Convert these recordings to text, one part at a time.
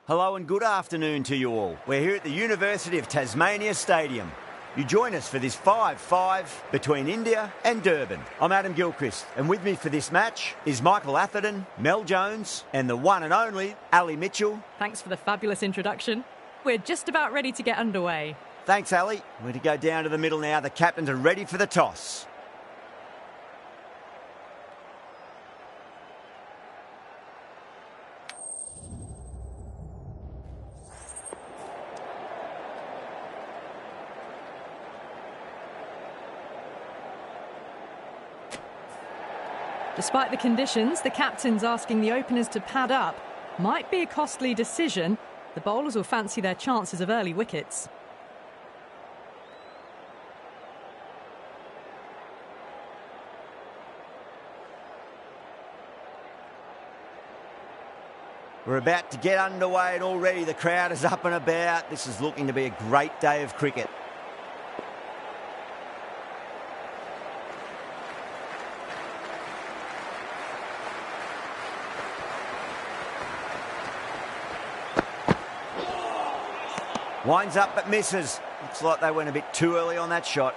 Hello and good afternoon to you all. We're here at the University of Tasmania Stadium. You join us for this 5-5 between India and Durban. I'm Adam Gilchrist, and with me for this match is Michael Atherton, Mel Jones, and the one and only Ali Mitchell. Thanks for the fabulous introduction. We're just about ready to get underway. Thanks, Ali. We're to go down to the middle now. The captains are ready for the toss. Despite the conditions, the captain's asking the openers to pad up. Might be a costly decision. The bowlers will fancy their chances of early wickets. We're about to get underway and already the crowd is up and about. This is looking to be a great day of cricket. Winds up but misses. Looks like they went a bit too early on that shot.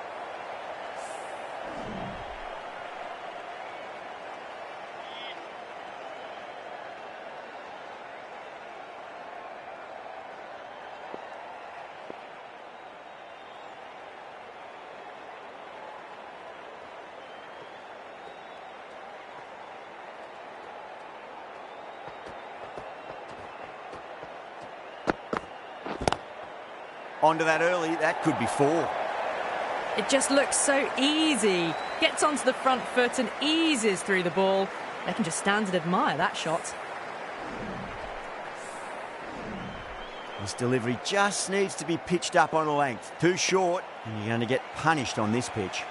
Onto that early, that could be 4. It just looks so easy. Gets onto the front foot and eases through the ball. They can just stand and admire that shot. This delivery just needs to be pitched up on a length. Too short, and you're going to get punished on this pitch.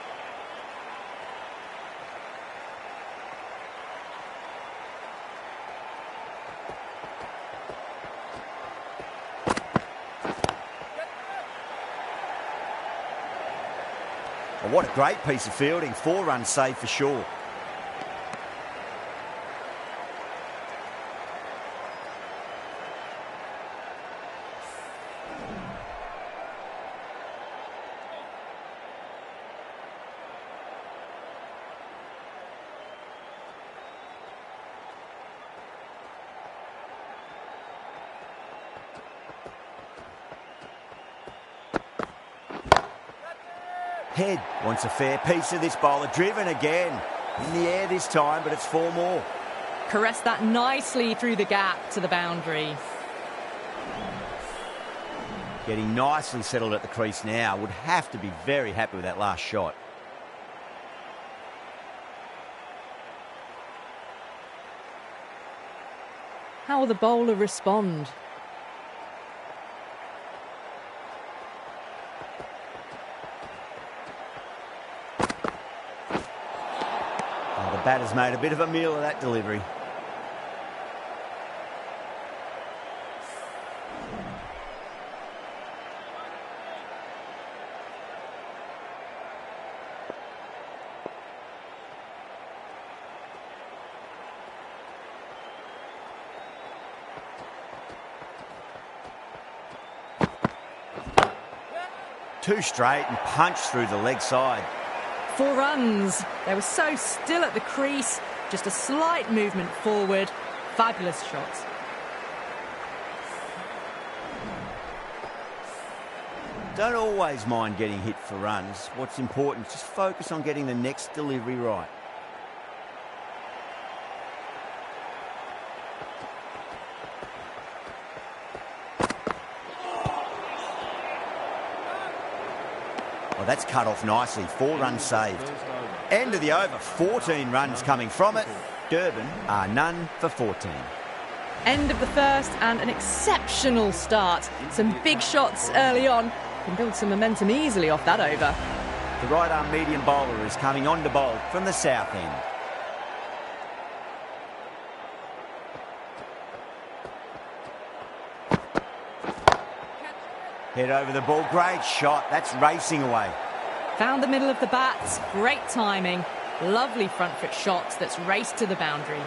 Oh, what a great piece of fielding. 4 runs saved for sure. Head wants a fair piece of this bowler. Driven again. In the air this time, but it's 4 more. Caressed that nicely through the gap to the boundary. Getting nicely settled at the crease now. Would have to be very happy with that last shot. How will the bowler respond? The batter's made a bit of a meal of that delivery. Two straight and punched through the leg side. 4 runs. They were so still at the crease. Just a slight movement forward. Fabulous shot. Don't always mind getting hit for runs. What's important is just focus on getting the next delivery right. Well, that's cut off nicely. 4 runs saved. End of the over. 14 runs coming from it. Durban are none for 14. End of the first and an exceptional start. Some big shots early on. Can build some momentum easily off that over. The right arm medium bowler is coming on to bowl from the south end. Head over the ball. Great shot. That's racing away. Found the middle of the bat. Great timing. Lovely front foot shot that's raced to the boundary.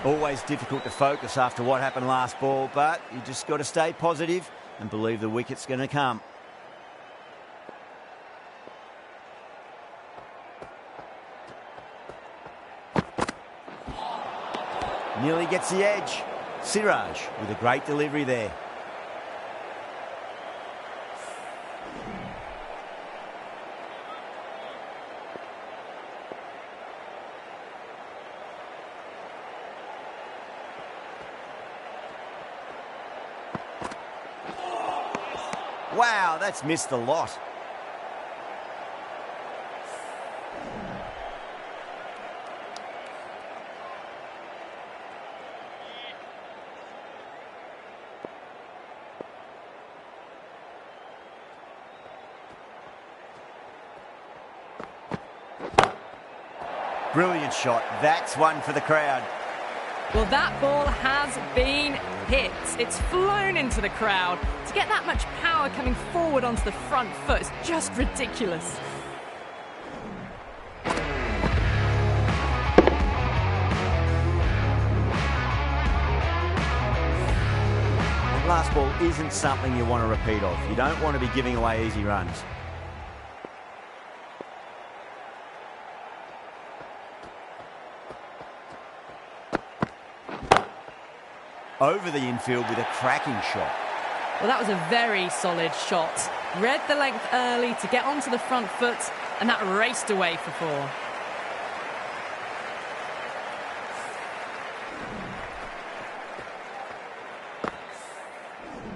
Always difficult to focus after what happened last ball, but you just got to stay positive and believe the wicket's going to come. Nearly gets the edge. Siraj with a great delivery there. Wow, that's missed a lot. Brilliant shot. That's one for the crowd. Well, that ball has been hit. It's flown into the crowd. To get that much power coming forward onto the front foot is just ridiculous. That last ball isn't something you want to repeat of. You don't want to be giving away easy runs. Over the infield with a cracking shot. Well, that was a very solid shot. Read the length early to get onto the front foot, and that raced away for 4.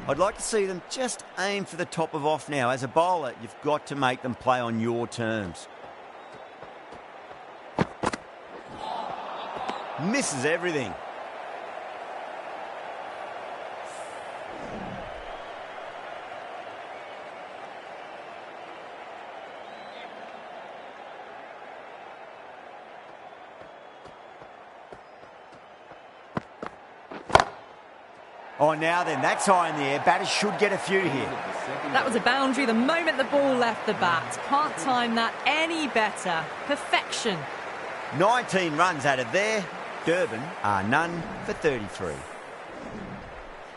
I'd like to see them just aim for the top of off now. As a bowler, you've got to make them play on your terms. Misses everything. Oh, now then, that's high in the air. Batters should get a few here. That was a boundary the moment the ball left the bat. Can't time that any better. Perfection. 19 runs added there. Durban are none for 33.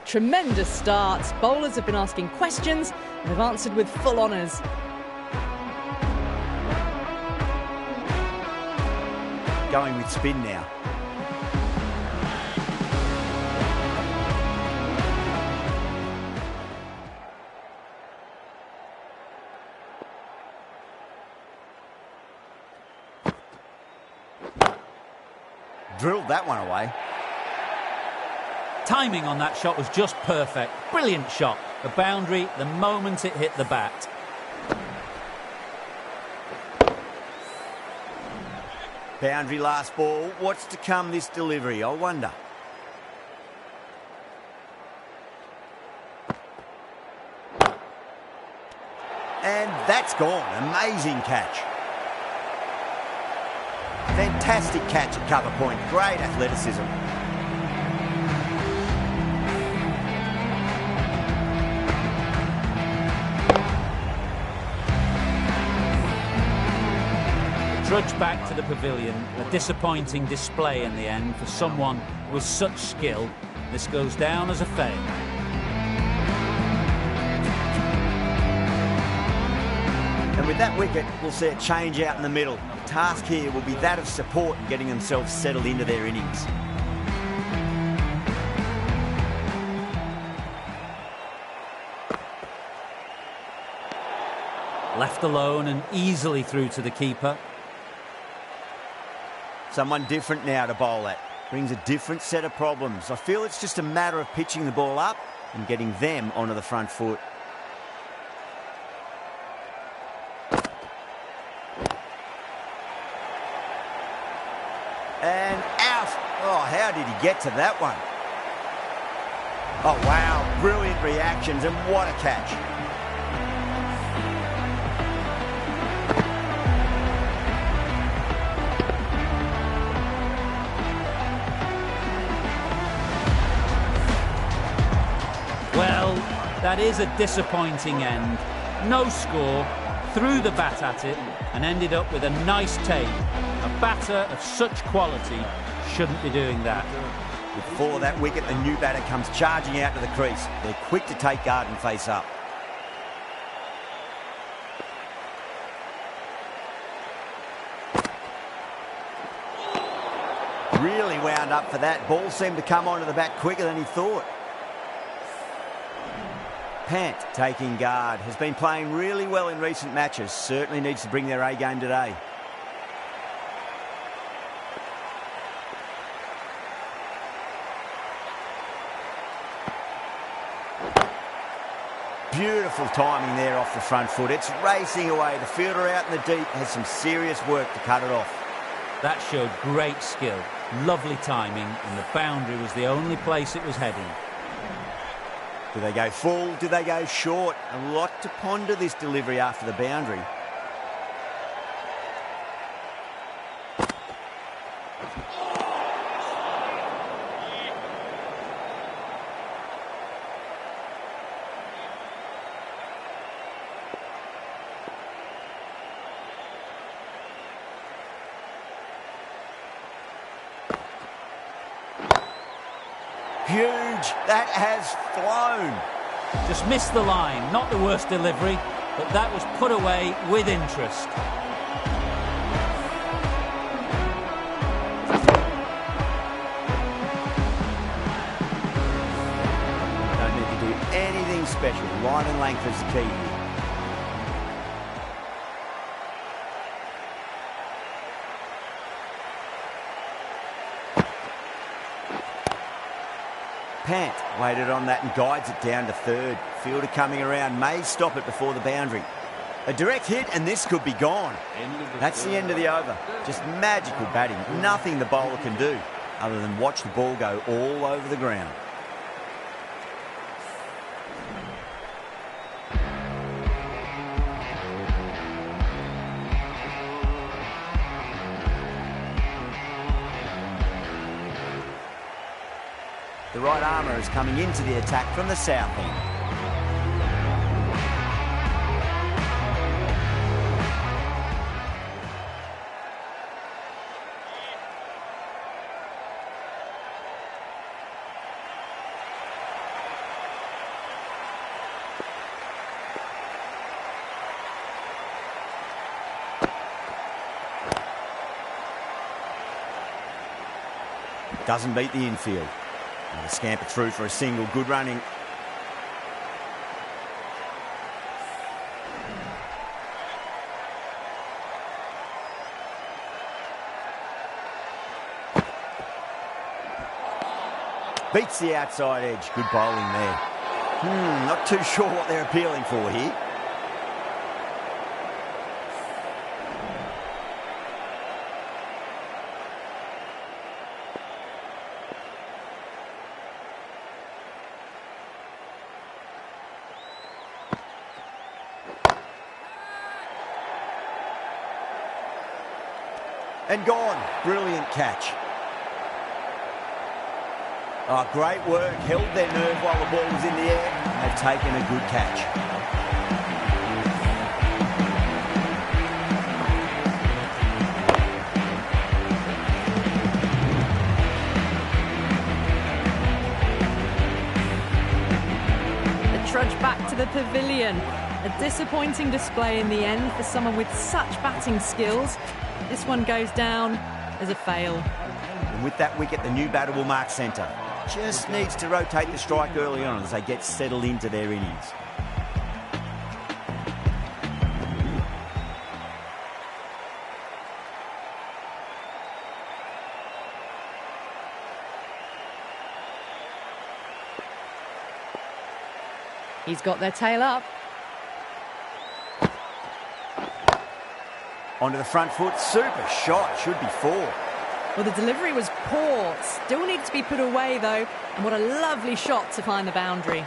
Tremendous start. Bowlers have been asking questions and have answered with full honours. Going with spin now. Drilled that one away. Timing on that shot was just perfect. Brilliant shot. The boundary the moment it hit the bat. Boundary last ball. What's to come this delivery, I wonder. And that's gone. Amazing catch. Fantastic catch at cover point. Great athleticism. Trudge back to the pavilion. A disappointing display in the end for someone with such skill. This goes down as a fail. And with that wicket, we'll see a change out in the middle. The task here will be that of support and getting themselves settled into their innings. Left alone and easily through to the keeper. Someone different now to bowl at. Brings a different set of problems. I feel it's just a matter of pitching the ball up and getting them onto the front foot. And out. Oh, how did he get to that one? Oh, wow. Brilliant reactions and what a catch. Well, that is a disappointing end. No score, threw the bat at it and ended up with a nice take. A batter of such quality Shouldn't be doing that. Before that wicket, the new batter comes charging out to the crease. They're quick to take guard and face up. Really wound up for that. Ball seemed to come onto the bat quicker than he thought. Pant taking guard. Has been playing really well in recent matches. Certainly needs to bring their A game today. Beautiful timing there off the front foot. It's racing away. The fielder out in the deep has some serious work to cut it off. That showed great skill, lovely timing, and the boundary was the only place it was heading. Do they go full? Do they go short? A lot to ponder this delivery after the boundary. Huge. That has flown. Just missed the line. Not the worst delivery, but that was put away with interest. Don't need to do anything special. Line and length is the key here. Pant waited on that and guides it down to third. Fielder coming around, may stop it before the boundary. A direct hit and this could be gone. That's the end of the over. Just magical batting. Nothing the bowler can do other than watch the ball go all over the ground. The right armour is coming into the attack from the south end. Doesn't beat the infield. And the scamper through for a single. Good running. Beats the outside edge. Good bowling there. Not too sure what they're appealing for here. And gone. Brilliant catch. Oh, great work. Held their nerve while the ball was in the air. They've taken a good catch. The trudge back to the pavilion. A disappointing display in the end for someone with such batting skills. This one goes down as a fail. And with that wicket, the new batter will mark centre. Just needs to rotate the strike early on as they get settled into their innings. He's got their tail up. Onto the front foot. Super shot. Should be four. Well, the delivery was poor. Still needs to be put away, though. And what a lovely shot to find the boundary.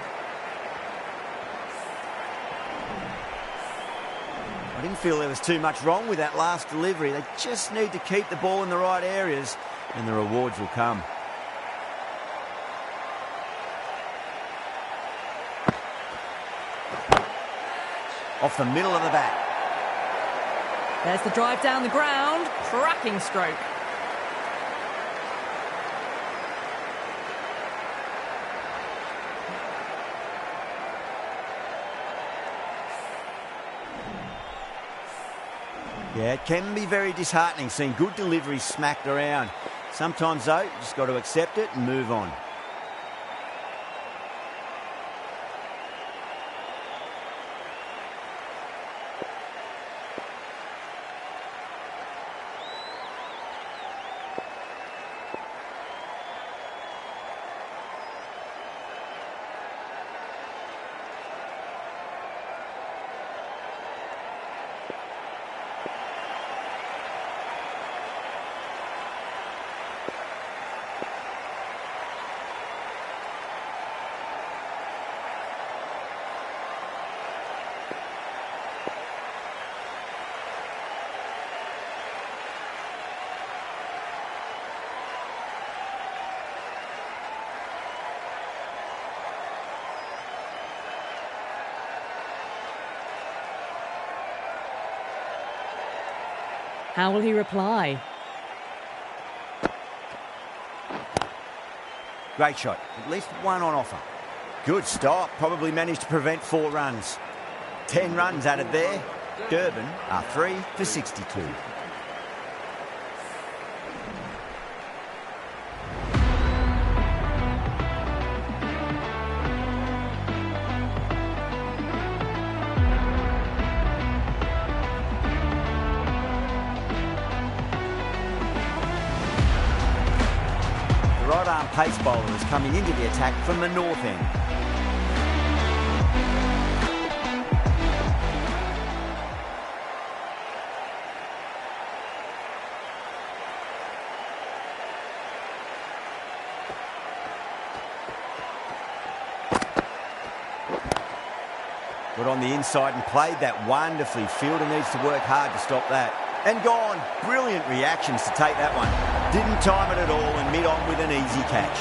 I didn't feel there was too much wrong with that last delivery. They just need to keep the ball in the right areas and the rewards will come. Off the middle of the bat. There's the drive down the ground. Cracking stroke. Yeah, it can be very disheartening seeing good deliveries smacked around. Sometimes, though, you just got to accept it and move on. How will he reply? Great shot. At least one on offer. Good stop. Probably managed to prevent 4 runs. 10 runs added there. Durban are 3 for 62. Right-arm pace bowler is coming into the attack from the north end. Got on the inside and played that wonderfully. Fielder needs to work hard to stop that. And gone. Brilliant reactions to take that one. Didn't time it at all and mid-on with an easy catch.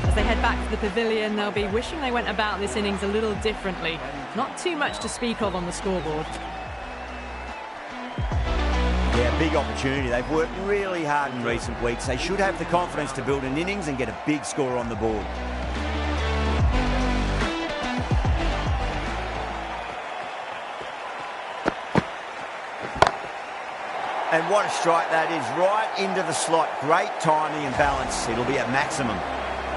As they head back to the pavilion, they'll be wishing they went about this innings a little differently. Not too much to speak of on the scoreboard. Yeah, big opportunity. They've worked really hard in recent weeks. They should have the confidence to build an innings and get a big score on the board. And what a strike that is, right into the slot. Great timing and balance. It'll be at maximum.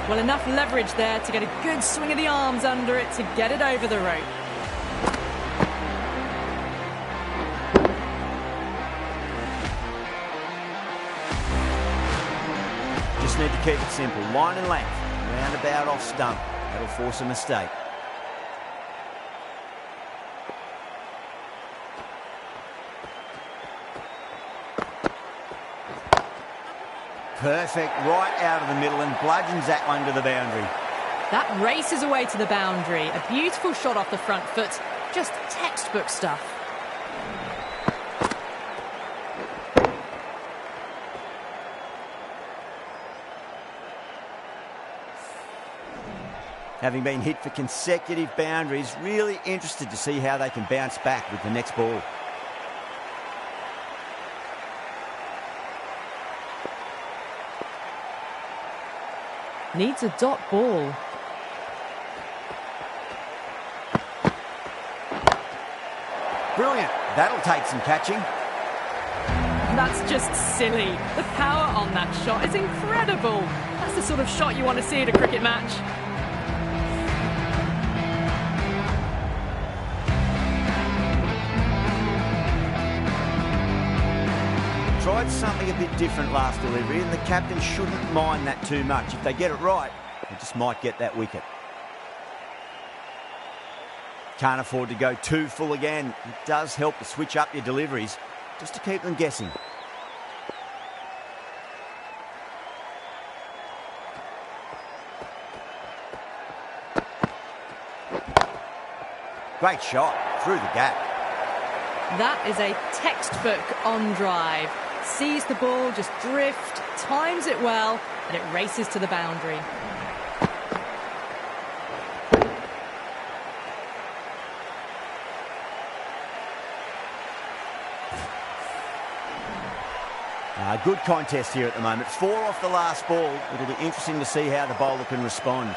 Well, enough leverage there to get a good swing of the arms under it to get it over the rope. Just need to keep it simple. Line and length. Roundabout off stump. That'll force a mistake. Perfect. Right out of the middle and bludgeons that one to the boundary. That races away to the boundary. A beautiful shot off the front foot. Just textbook stuff. Having been hit for consecutive boundaries, really interested to see how they can bounce back with the next ball. Needs a dot ball. Brilliant. That'll take some catching. That's just silly. The power on that shot is incredible. That's the sort of shot you want to see at a cricket match. Tried something a bit different last delivery, and the captain shouldn't mind that too much. If they get it right, they just might get that wicket. Can't afford to go too full again. It does help to switch up your deliveries, just to keep them guessing. Great shot, through the gap. That is a textbook on drive. Sees the ball just drift, times it well, and it races to the boundary. Good contest here at the moment. 4 off the last ball. It'll be interesting to see how the bowler can respond.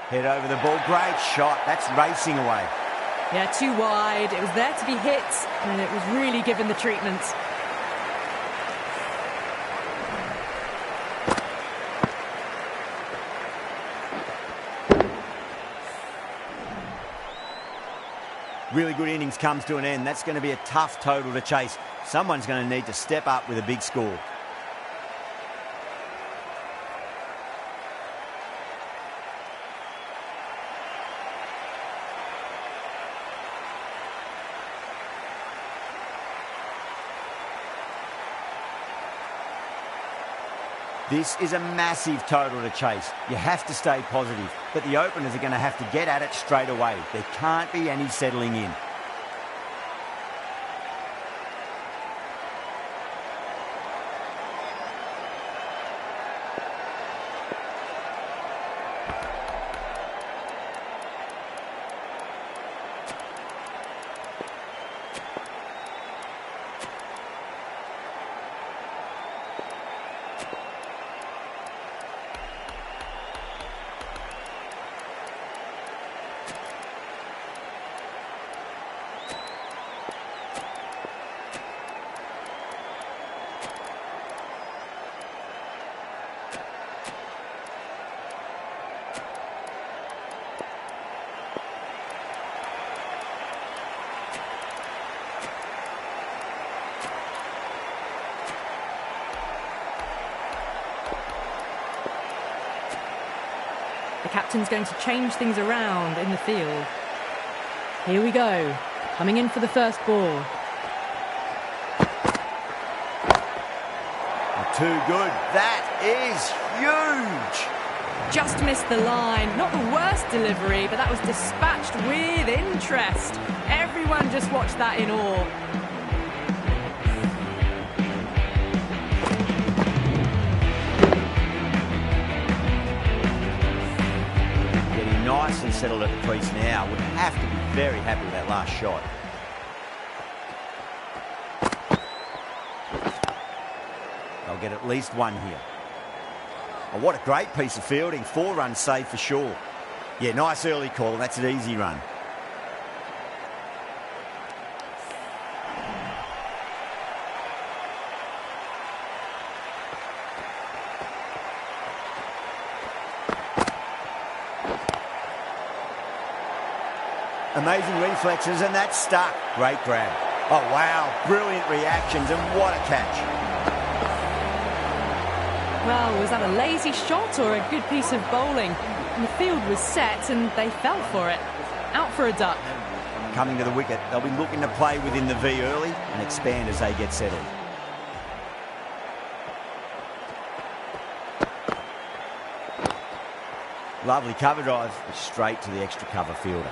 Head over the ball. Great shot. That's racing away. Yeah, too wide. It was there to be hit, and it was really given the treatment. Really good innings comes to an end. That's going to be a tough total to chase. Someone's going to need to step up with a big score. This is a massive total to chase. You have to stay positive, but the openers are going to have to get at it straight away. There can't be any settling in. The captain's going to change things around in the field. Here we go. Coming in for the first ball. Too good. That is huge. Just missed the line. Not the worst delivery, but that was dispatched with interest. Everyone just watched that in awe. Getting nice and settled at the crease now. Would have to be very happy with that last shot. They'll get at least one here. Oh, what a great piece of fielding. 4 runs saved for sure. Yeah, nice early call. That's an easy run. Amazing reflexes, and that's stuck. Great grab. Oh, wow. Brilliant reactions, and what a catch. Well, was that a lazy shot or a good piece of bowling? And the field was set and they fell for it. Out for a duck. Coming to the wicket, they'll be looking to play within the V early and expand as they get settled. Lovely cover drive, straight to the extra cover fielder.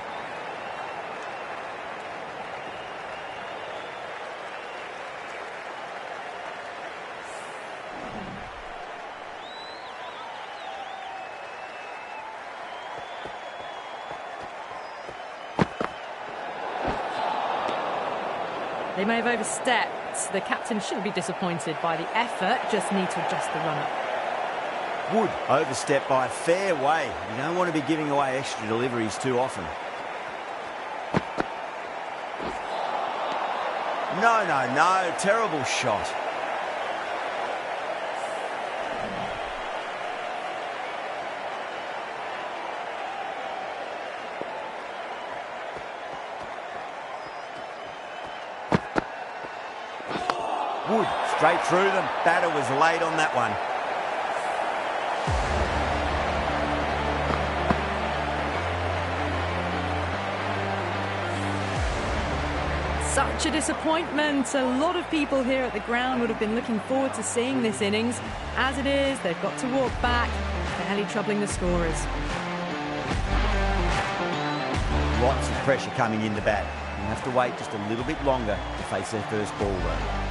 They may have overstepped. The captain shouldn't be disappointed by the effort, just need to adjust the run-up. Wood overstepped by a fair way. You don't want to be giving away extra deliveries too often. No. Terrible shot. Wood straight through them. Batter was late on that one. Such a disappointment. A lot of people here at the ground would have been looking forward to seeing this innings. As it is, they've got to walk back, barely troubling the scorers. Lots of pressure coming in the bat. You have to wait just a little bit longer to face their first ball though.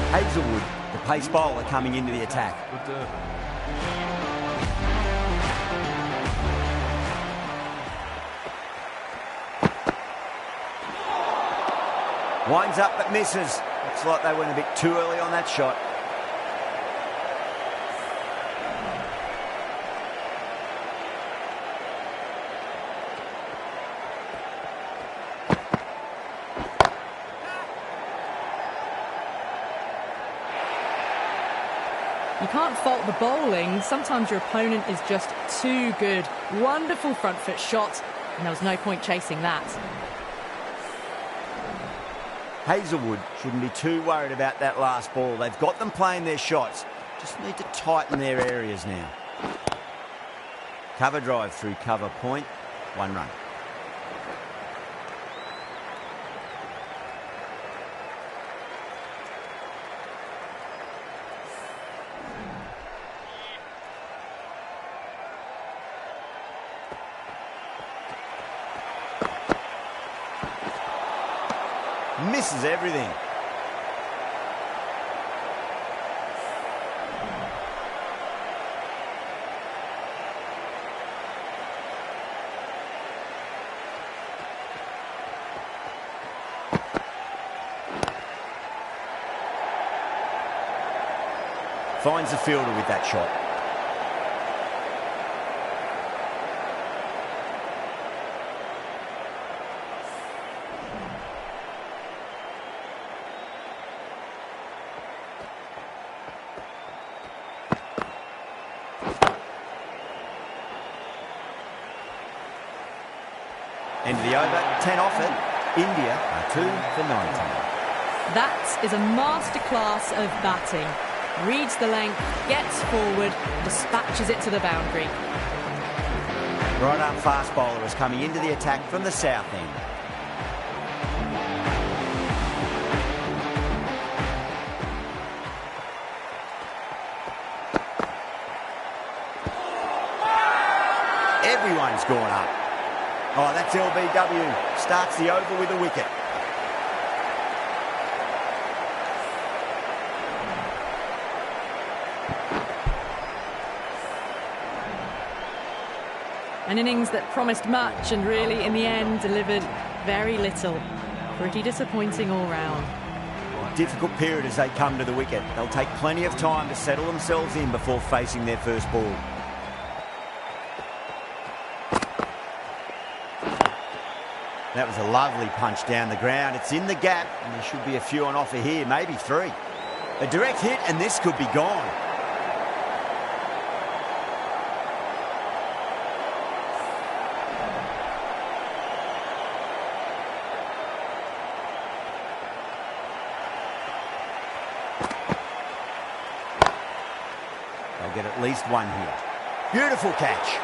Hazelwood, the pace bowler, coming into the attack. Winds up but misses. Looks like they went a bit too early on that shot. You can't fault the bowling. Sometimes your opponent is just too good. Wonderful front foot shot, and there was no point chasing that. Hazlewood shouldn't be too worried about that last ball. They've got them playing their shots. Just need to tighten their areas now. Cover drive through cover point. 1 run. Misses everything. Finds the fielder with that shot. End of the over, 10 off it. India are 2 for 19. That is a masterclass of batting. Reads the length, gets forward, dispatches it to the boundary. Right arm fast bowler is coming into the attack from the south end. Everyone's gone up. Oh, that's LBW. Starts the over with a wicket. An innings that promised much and really, in the end, delivered very little. Pretty disappointing all round. Difficult period as they come to the wicket. They'll take plenty of time to settle themselves in before facing their first ball. That was a lovely punch down the ground. It's in the gap, and there should be a few on offer here, maybe 3. A direct hit, and this could be gone. They'll get at least 1 here. Beautiful catch.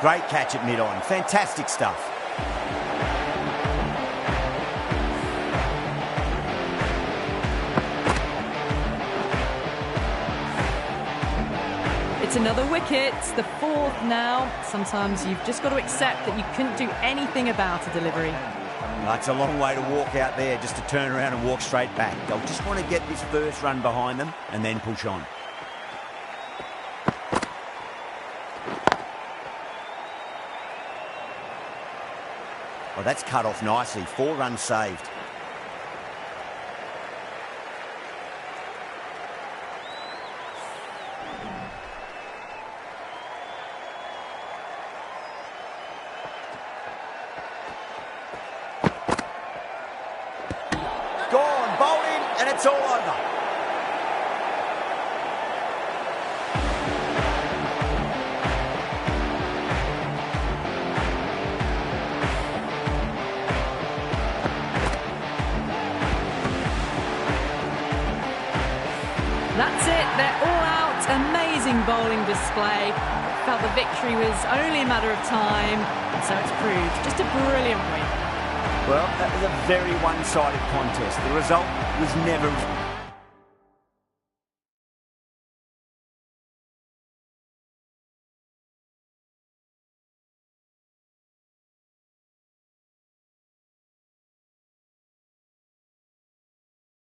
Great catch at mid-on. Fantastic stuff. It's another wicket, the 4th now. Sometimes you've just got to accept that you couldn't do anything about a delivery. That's a long way to walk out there just to turn around and walk straight back. They'll just want to get this first run behind them and then push on. Well, that's cut off nicely. 4 runs saved. Gone, bowling, and it's all over. That's it, they're all out. Amazing bowling display. Felt the victory was only a matter of time, and so it's proved just a brilliant win. Well, that was a very one-sided contest. The result was never